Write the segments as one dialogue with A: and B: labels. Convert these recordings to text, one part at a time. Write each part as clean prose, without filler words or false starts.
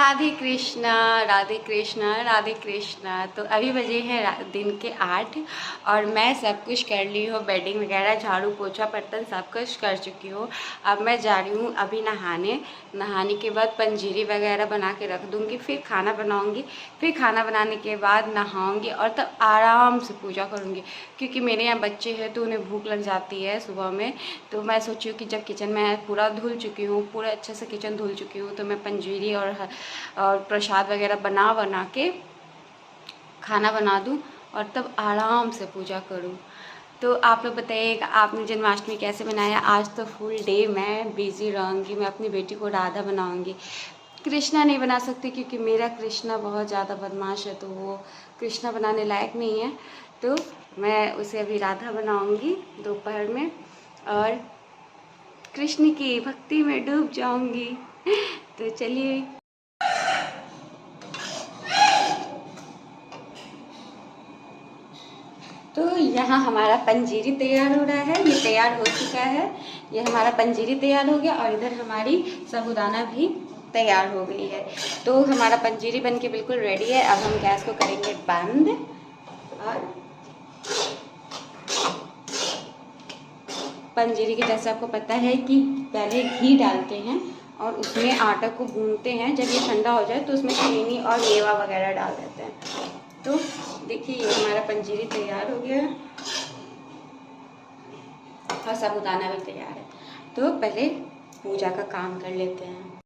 A: राधे कृष्णा राधे कृष्णा राधे कृष्णा। तो अभी बजे हैं दिन के 8 और मैं सब कुछ कर ली हूँ, बेडिंग वगैरह, झाड़ू पोछा बर्तन सब कुछ कर चुकी हूँ। अब मैं जा रही हूँ अभी नहाने के बाद पंजीरी वगैरह बना के रख दूँगी, फिर खाना बनाऊँगी, फिर खाना बनाने के बाद नहाऊँगी और तब आराम से पूजा करूँगी। क्योंकि मेरे यहाँ बच्चे हैं तो उन्हें भूख लग जाती है सुबह में। तो मैं सोची हूँ कि जब किचन में पूरा धुल चुकी हूँ, पूरा अच्छे से किचन धुल चुकी हूँ, तो मैं पंजीरी और प्रसाद वगैरह बना के खाना बना दूँ और तब आराम से पूजा करूँ। तो आप लोग बताइएगा आपने जन्माष्टमी कैसे मनाया। आज तो फुल डे मैं बिज़ी रहूँगी। मैं अपनी बेटी को राधा बनाऊँगी, कृष्णा नहीं बना सकती क्योंकि मेरा कृष्णा बहुत ज़्यादा बदमाश है, तो वो कृष्णा बनाने लायक नहीं है। तो मैं उसे अभी राधा बनाऊँगी दोपहर में और कृष्ण की भक्ति में डूब जाऊँगी। तो चलिए। तो यहाँ हमारा पंजीरी तैयार हो रहा है, ये तैयार हो चुका है। ये हमारा पंजीरी तैयार हो गया और इधर हमारी साबूदाना भी तैयार हो गई है। तो हमारा पंजीरी बनके बिल्कुल रेडी है। अब हम गैस को करेंगे बंद और पंजीरी की जैसे आपको पता है कि पहले घी डालते हैं और उसमें आटा को गूंथते हैं। जब ये ठंडा हो जाए तो उसमें चीनी और मेवा वगैरह डाल देते हैं। तो देखिए ये हमारा पंजीरी तैयार हो गया और साबूदाना भी तैयार है। तो पहले पूजा का काम कर लेते हैं।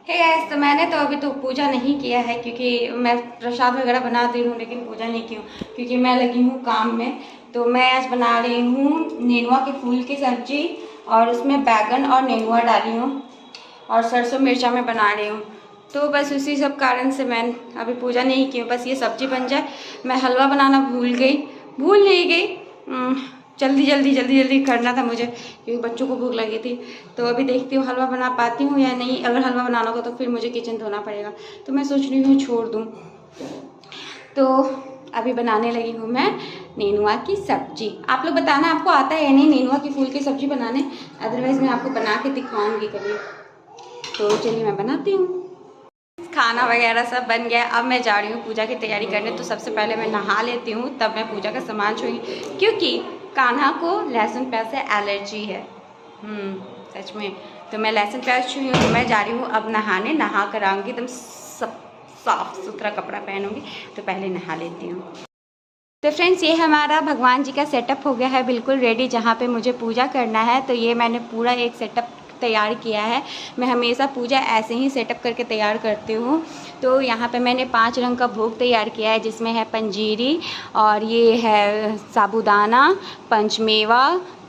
A: हे गाइस, तो मैंने तो अभी तो पूजा नहीं किया है क्योंकि मैं प्रसाद वगैरह बना दी हूँ, लेकिन पूजा नहीं की हूँ क्योंकि मैं लगी हूँ काम में। तो मैं आज बना रही हूँ नेनुआ के फूल की सब्जी और उसमें बैगन और नेनुआ डाली हूँ और सरसों मिर्चा में बना रही हूँ। तो बस उसी सब कारण से मैं अभी पूजा नहीं की हूँ। बस ये सब्जी बन जाए। मैं हलवा बनाना भूल नहीं गई। जल्दी करना था मुझे क्योंकि बच्चों को भूख लगी थी। तो अभी देखती हूँ हलवा बना पाती हूँ या नहीं। अगर हलवा बनाना होगा तो फिर मुझे किचन धोना पड़ेगा, तो मैं सोच रही हूँ छोड़ दूँ। तो अभी बनाने लगी हूँ मैं नेनुआ की सब्जी। आप लोग बताना आपको आता है या नहीं नेनुआ की फूल की सब्जी बनाने, अदरवाइज़ मैं आपको बना के दिखाऊँगी कभी। तो चलिए मैं बनाती हूँ। खाना वगैरह सब बन गया। अब मैं जा रही हूँ पूजा की तैयारी करने। तो सबसे पहले मैं नहा लेती हूँ, तब मैं पूजा का सामान छूँगी क्योंकि कान्हा को लहसुन प्याज से एलर्जी है। सच में। तो मैं लहसुन प्याज छुई हूँ। तो मैं जा रही हूँ अब नहाने। नहा कर आऊँगी एकदम सब साफ सुथरा कपड़ा पहनूँगी। तो पहले नहा लेती हूँ। तो फ्रेंड्स, ये हमारा भगवान जी का सेटअप हो गया है बिल्कुल रेडी, जहाँ पे मुझे पूजा करना है। तो ये मैंने पूरा एक सेटअप तैयार किया है। मैं हमेशा पूजा ऐसे ही सेटअप करके तैयार करती हूँ। तो यहाँ पे मैंने 5 रंग का भोग तैयार किया है, जिसमें है पंजीरी और ये है साबूदाना, पंचमेवा,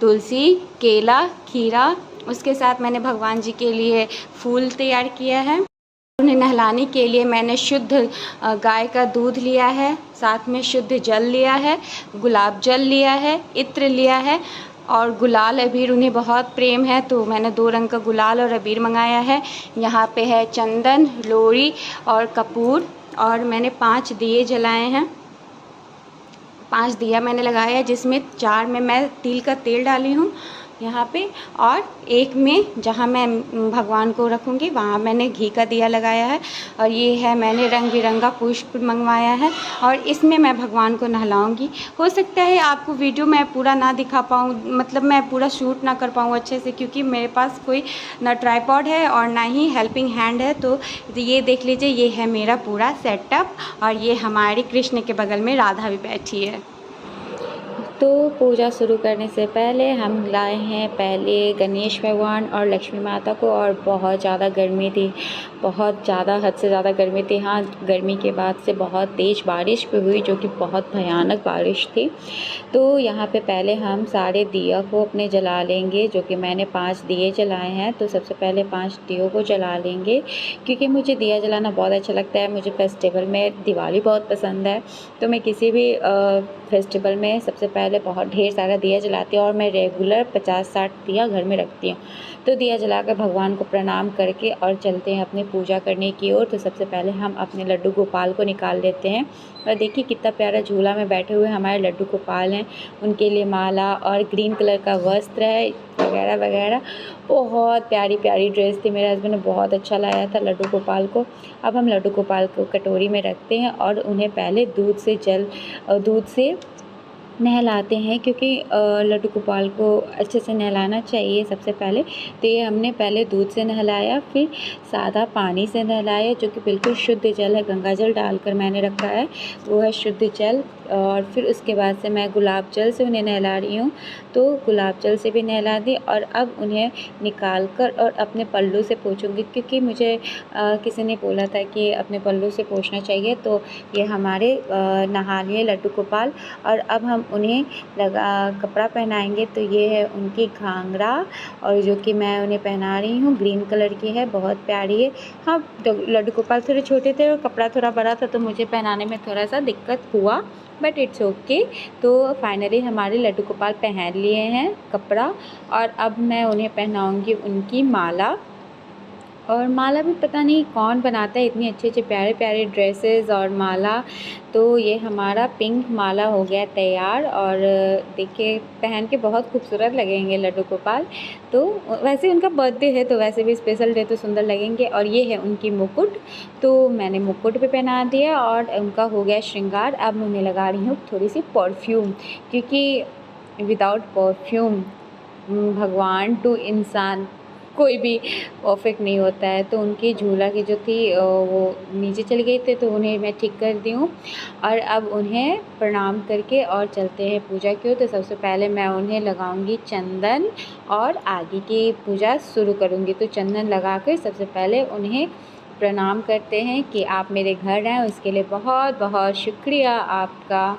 A: तुलसी, केला, खीरा। उसके साथ मैंने भगवान जी के लिए फूल तैयार किया है। उन्हें नहलाने के लिए मैंने शुद्ध गाय का दूध लिया है, साथ में शुद्ध जल लिया है, गुलाब जल लिया है, इत्र लिया है और गुलाल अबीर। उन्हें बहुत प्रेम है तो मैंने 2 रंग का गुलाल और अबीर मंगाया है। यहाँ पे है चंदन, लोरी और कपूर और मैंने 5 दिए जलाए हैं। 5 दिया मैंने लगाया है, जिसमें 4 में मैं तिल का तेल डाली हूँ यहाँ पे और 1 में जहाँ मैं भगवान को रखूँगी वहाँ मैंने घी का दिया लगाया है। और ये है मैंने रंग बिरंगा पुष्प मंगवाया है और इसमें मैं भगवान को नहलाऊँगी। हो सकता है आपको वीडियो मैं पूरा ना दिखा पाऊँ, मतलब मैं पूरा शूट ना कर पाऊँ अच्छे से, क्योंकि मेरे पास कोई ना ट्राइपॉड है और ना ही हेल्पिंग हैंड है। तो ये देख लीजिए, ये है मेरा पूरा सेटअप और ये हमारी कृष्ण के बगल में राधा भी बैठी है। तो पूजा शुरू करने से पहले हम लाए हैं पहले गणेश भगवान और लक्ष्मी माता को। और बहुत ज़्यादा गर्मी थी, बहुत ज़्यादा, हद से ज़्यादा गर्मी थी। हाँ, गर्मी के बाद से बहुत तेज़ बारिश भी हुई, जो कि बहुत भयानक बारिश थी। तो यहाँ पे पहले हम सारे दिया को अपने जला लेंगे, जो कि मैंने 5 दिए जलाए हैं। तो सबसे पहले 5 दियों को जला लेंगे क्योंकि मुझे दिया जलाना बहुत अच्छा लगता है। मुझे फेस्टिवल में दिवाली बहुत पसंद है, तो मैं किसी भी फेस्टिवल में सबसे पहले
B: पहले बहुत ढेर सारा दिया जलाती हूँ और मैं रेगुलर 50-60 दिया घर में रखती हूँ। तो दिया जलाकर भगवान को प्रणाम करके और चलते हैं अपनी पूजा करने की ओर। तो सबसे पहले हम अपने लड्डू गोपाल को निकाल लेते हैं और देखिए कितना प्यारा झूला में बैठे हुए हमारे लड्डू गोपाल हैं। उनके लिए माला और ग्रीन कलर का वस्त्र है वगैरह वगैरह। बहुत प्यारी प्यारी ड्रेस थी, मेरे हस्बैंड ने बहुत अच्छा लाया था लड्डू गोपाल को। अब हम लड्डू गोपाल को कटोरी में रखते हैं और उन्हें पहले दूध से नहलाते हैं, क्योंकि लड्डू गोपाल को अच्छे से नहलाना चाहिए सबसे पहले। तो ये हमने पहले दूध से नहलाया, फिर सादा पानी से नहलाया जो कि बिल्कुल शुद्ध जल है, गंगा जल डालकर मैंने रखा है, वो है शुद्ध जल। और फिर उसके बाद से मैं गुलाब जल से उन्हें नहला रही हूँ। तो गुलाब जल से भी नहला दी और अब उन्हें निकाल कर और अपने पल्लू से पोंछूंगी, क्योंकि मुझे किसी ने बोला था कि अपने पल्लू से पोंछना चाहिए। तो ये हमारे नहा लिए लड्डू गोपाल और अब हम उन्हें कपड़ा पहनाएंगे। तो ये है उनकी घाघरा और जो कि मैं उन्हें पहना रही हूँ, ग्रीन कलर की है, बहुत प्यारी है। हाँ, तो लड्डू गोपाल थोड़े छोटे थे और कपड़ा थोड़ा बड़ा था तो मुझे पहनाने में थोड़ा सा दिक्कत हुआ, बट इट्स ओके। तो फाइनली हमारे लड्डू गोपाल पहन लिए हैं कपड़ा और अब मैं उन्हें पहनाऊँगी उनकी माला। और माला भी पता नहीं कौन बनाता है, इतनी अच्छे अच्छे प्यारे प्यारे ड्रेसेस और माला। तो ये हमारा पिंक माला हो गया तैयार और देखिए पहन के बहुत खूबसूरत लगेंगे लड्डू गोपाल। तो वैसे उनका बर्थडे है तो वैसे भी स्पेशल डे तो सुंदर लगेंगे। और ये है उनकी मुकुट, तो मैंने मुकुट पे पहना दिया और उनका हो गया श्रृंगार। अब मैं उन्हें लगा रही हूँ थोड़ी सी परफ्यूम, क्योंकि विदाउट परफ्यूम भगवान टू इंसान कोई भी परफेक्ट नहीं होता है। तो उनकी झूला की जो थी वो नीचे चली गई थी, तो उन्हें मैं ठीक कर दी हूँ और अब उन्हें प्रणाम करके और चलते हैं पूजा की ओर। तो सबसे पहले मैं उन्हें लगाऊंगी चंदन और आगे की पूजा शुरू करूँगी। तो चंदन लगा कर सबसे पहले उन्हें प्रणाम करते हैं कि आप मेरे घर आए, उसके लिए बहुत बहुत शुक्रिया आपका।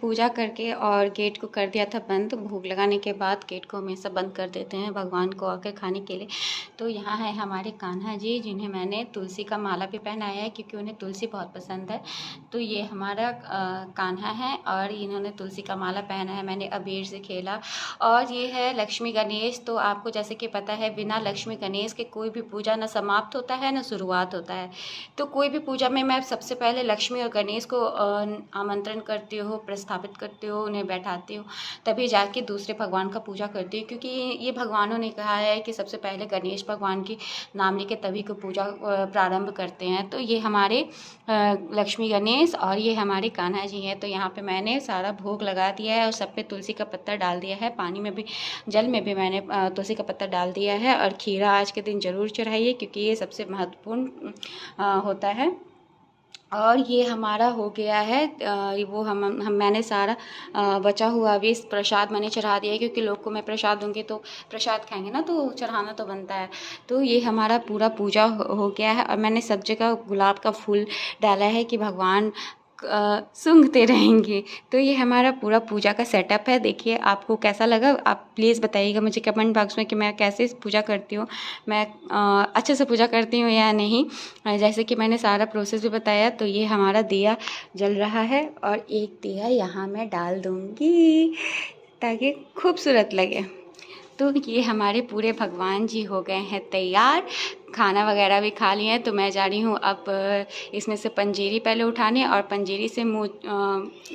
A: पूजा करके और गेट को कर दिया था बंद। भोग लगाने के बाद गेट को हमेशा बंद कर देते हैं भगवान को आकर खाने के लिए। तो यहाँ है हमारे कान्हा जी, जिन्हें मैंने तुलसी का माला भी पहनाया है क्योंकि उन्हें तुलसी बहुत पसंद है। तो ये हमारा कान्हा है और इन्होंने तुलसी का माला पहना है, मैंने अबीर से खेला। और ये है लक्ष्मी गणेश। तो आपको जैसे कि पता है, बिना लक्ष्मी गणेश के कोई भी पूजा ना समाप्त होता है ना शुरुआत होता है। तो कोई भी पूजा में मैं सबसे पहले लक्ष्मी और गणेश को आमंत्रण करती हूँ, प्रस्थापित करती हूँ, उन्हें बैठाती हूँ, तभी जाके दूसरे भगवान का पूजा करती हूँ। क्योंकि ये भगवानों ने कहा है कि सबसे पहले गणेश भगवान की नाम लेके तभी को पूजा प्रारंभ करते हैं। तो ये हमारे लक्ष्मी गणेश और ये हमारे कान्हा जी हैं। तो यहाँ पे मैंने सारा भोग लगा दिया है और सब पे तुलसी का पत्ता डाल दिया है। पानी में भी, जल में भी मैंने तुलसी का पत्ता डाल दिया है। और खीरा आज के दिन ज़रूर चढ़ाइए क्योंकि ये सबसे महत्वपूर्ण होता है। और ये हमारा हो गया है वो हम मैंने सारा बचा हुआ भी प्रसाद मैंने चढ़ा दिया है, क्योंकि लोग को मैं प्रसाद दूंगी तो प्रसाद खाएंगे ना, तो चढ़ाना तो बनता है। तो ये हमारा पूरा पूजा हो गया है। और मैंने सब जगह गुलाब का फूल डाला है कि भगवान सूंघते रहेंगे। तो ये हमारा पूरा पूजा का सेटअप है। देखिए आपको कैसा लगा, आप प्लीज़ बताइएगा मुझे कमेंट बॉक्स में कि मैं कैसे पूजा करती हूँ, मैं अच्छे से पूजा करती हूँ या नहीं। जैसे कि मैंने सारा प्रोसेस भी बताया। तो ये हमारा दिया जल रहा है और एक दिया यहाँ मैं डाल दूँगी ताकि खूबसूरत लगे। तो ये हमारे पूरे भगवान जी हो गए हैं तैयार। खाना वगैरह भी खा लिए हैं। तो मैं जा रही हूँ अब इसमें से पंजीरी पहले उठाने और पंजीरी से मुँह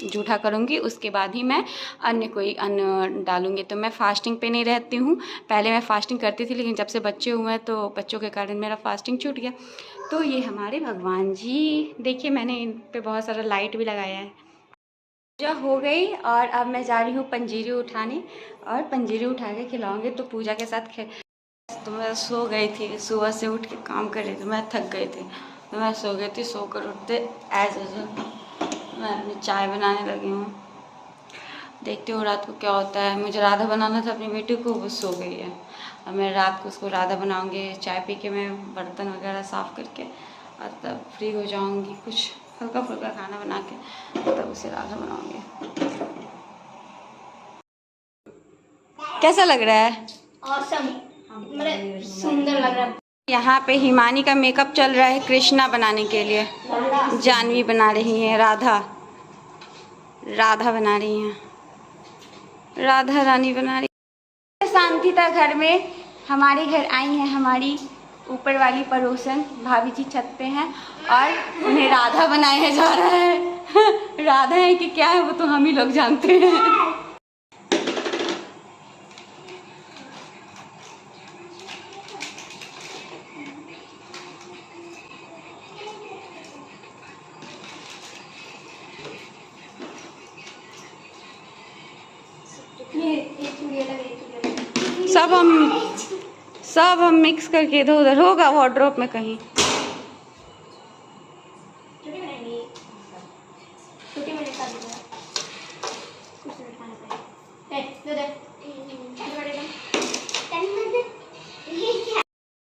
A: जूठा करूँगी, उसके बाद ही मैं अन्य कोई अन्न डालूँगी। तो मैं फास्टिंग पे नहीं रहती हूँ। पहले मैं फास्टिंग करती थी, लेकिन जब से बच्चे हुए हैं तो बच्चों के कारण मेरा फास्टिंग छूट गया। तो ये हमारे भगवान जी, देखिए मैंने इन पर बहुत सारा लाइट भी लगाया है। पूजा हो गई और अब मैं जा रही हूँ पंजीरी उठाने और पंजीरी उठा के खिलाऊंगी। तो पूजा के साथ तो मैं सो गई थी, सुबह से उठ के काम कर रही थी, मैं थक गई थी तो मैं सो गई थी। सोकर उठते एज मैं अपनी चाय बनाने लगी हूँ। देखती हूँ रात को क्या होता है। मुझे राधा बनाना था अपनी बेटी को, वो सो गई है। अब मैं रात को उसको राधा बनाऊँगी। चाय पी के मैं बर्तन वगैरह साफ़ करके और तब फ्री हो जाऊँगी, कुछ हल्का फुल्का खाना बना के तब उसे राधा बनाऊँगी। कैसा लग रहा है?
C: ऑसम, मतलब सुंदर लग रहा है।
A: यहाँ पे हिमानी का मेकअप चल रहा है कृष्णा बनाने के लिए। जानवी बना रही है राधा बना रही हैं, राधा रानी बना रही है। शांति था घर में। हमारे घर आई हैं हमारी ऊपर वाली पड़ोसन भाभी जी, छत पे हैं और उन्हें राधा बनाया जा रहा है। राधा है कि क्या है वो तो हम ही लोग जानते हैं। सब हम मिक्स करके इधर उधर होगा वार्डरोब में कहीं।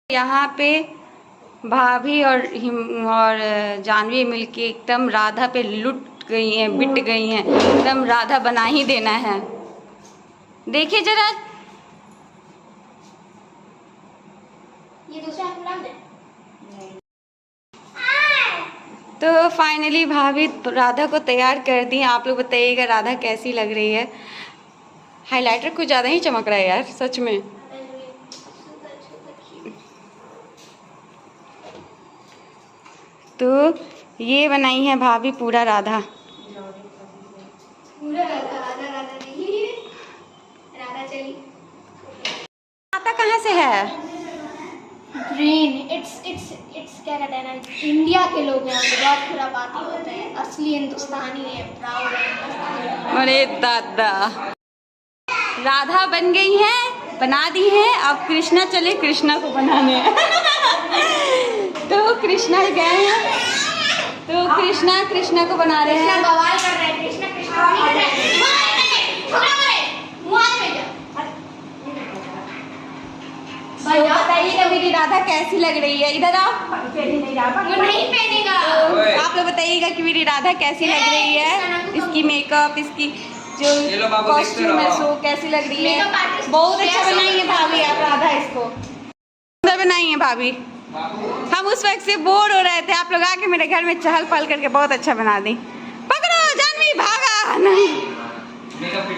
A: यहाँ पे भाभी और जानवी मिलके एकदम राधा पे लुट गई हैं, बिट गई हैं। एकदम राधा बना ही देना है। देखिए जरा,
C: ये दूसरा गुलाब है।
A: तो फाइनली भाभी राधा को तैयार कर दी। आप लोग बताइएगा राधा कैसी लग रही है। हाइलाइटर कुछ ज़्यादा ही चमक रहा है यार, सच में। तो ये बनाई है भाभी पूरा राधा।
C: राधा नहीं, राधा चली।
A: आता कहाँ से है?
C: ब्रेन, इट्स क्या कहते हैं ना, इंडिया के लोग हैं, बहुत खुरापाती होते हैं। असली हिंदुस्तानी है, प्राउड है।
A: अरे दादा, राधा बन गई है, बना दी है। अब कृष्णा चले कृष्णा को बनाने। तो कृष्णा गए हैं, तो कृष्णा को बना रहे हैं।
C: बवाल कर रहे हैं, कृष्णा कर रहे हैं।
A: बताइएगा मेरी राधा कैसी लग रही है? इधर आओ।
C: वो नहीं पहनेगा।
A: तो आप लोग बताइएगा कि मेरी राधा कैसी लग रही है, इसकी मेकअप, इसकी जो कॉस्ट्यूम है सो कैसी लग रही है। बहुत अच्छा बनाई है भाभी आप राधा, इसको सुंदर बनाई है भाभी। हम उस वक्त से बोर हो रहे थे, आप लोग आके मेरे घर में चहल पहल करके बहुत अच्छा बना दी। पकड़ो जानवी, भागा नहीं।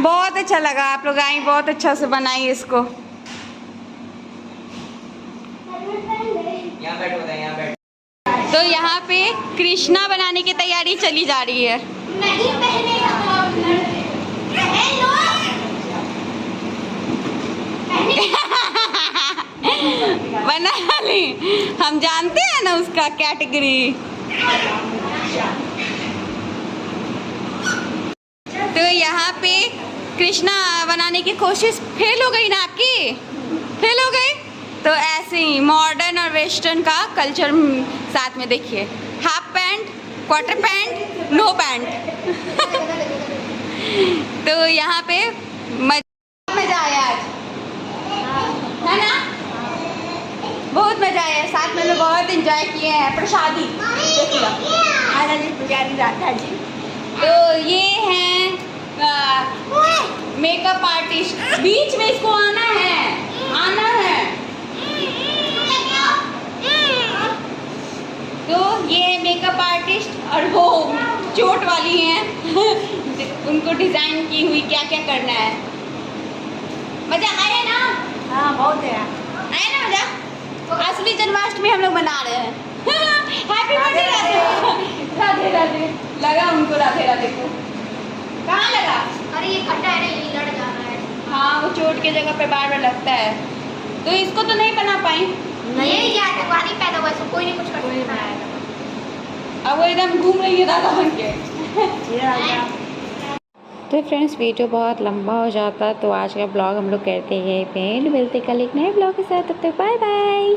A: बहुत अच्छा लगा, आप लोग आई, बहुत अच्छा से बनाई इसको। तो यहाँ पे कृष्णा बनाने की तैयारी चली जा रही है।
C: नहीं पहनेगा तो आप पहन लो।
A: बना ली, हम जानते हैं ना उसका कैटेगरी। तो यहाँ पे कृष्णा बनाने की कोशिश फेल हो गई ना आपकी, फेल हो गई। तो ऐसे ही मॉडर्न और वेस्टर्न का कल्चर साथ में देखिए। Half pant, quarter pant, no pant. तो यहाँ पे मजा आया आज, है ना? बहुत मजा आया, साथ में लोग बहुत एंजॉय किए हैं। प्रसादी देखिए, राधा जी पुजारी राधा जी। तो ये हैं मेकअप आर्टिस्ट। बीच में इसको आना है, आना है। तो ये मेकअप आर्टिस्ट और वो चोट वाली हैं उनको डिजाइन की हुई क्या क्या करना है। मजा आया ना?
C: हाँ बहुत है।
A: आया ना मजा? असली जन्माष्टमी हम लोग मना रहे हैं। Happy birthday Radhe. राधे राधे लगा उनको, राधे राधे को कहाँ लगा?
C: अरे ये खट्टा है ना, ये लड़ जा रहा है।
A: हाँ वो चोट के जगह पे बार बार लगता है। तो इसको तो नहीं बना पाई।
C: नहीं यार, भगवान ही पैदा हुआ, कोई नहीं कुछ कर सकता है।
A: अब वो एकदम घूम रही है राधा बन के।
B: तो फ्रेंड्स वीडियो बहुत लंबा हो जाता, तो आज का ब्लॉग हम लोग करते हैं पेंट। मिलते कल एक नए ब्लॉग के साथ, तब तक बाय बाय।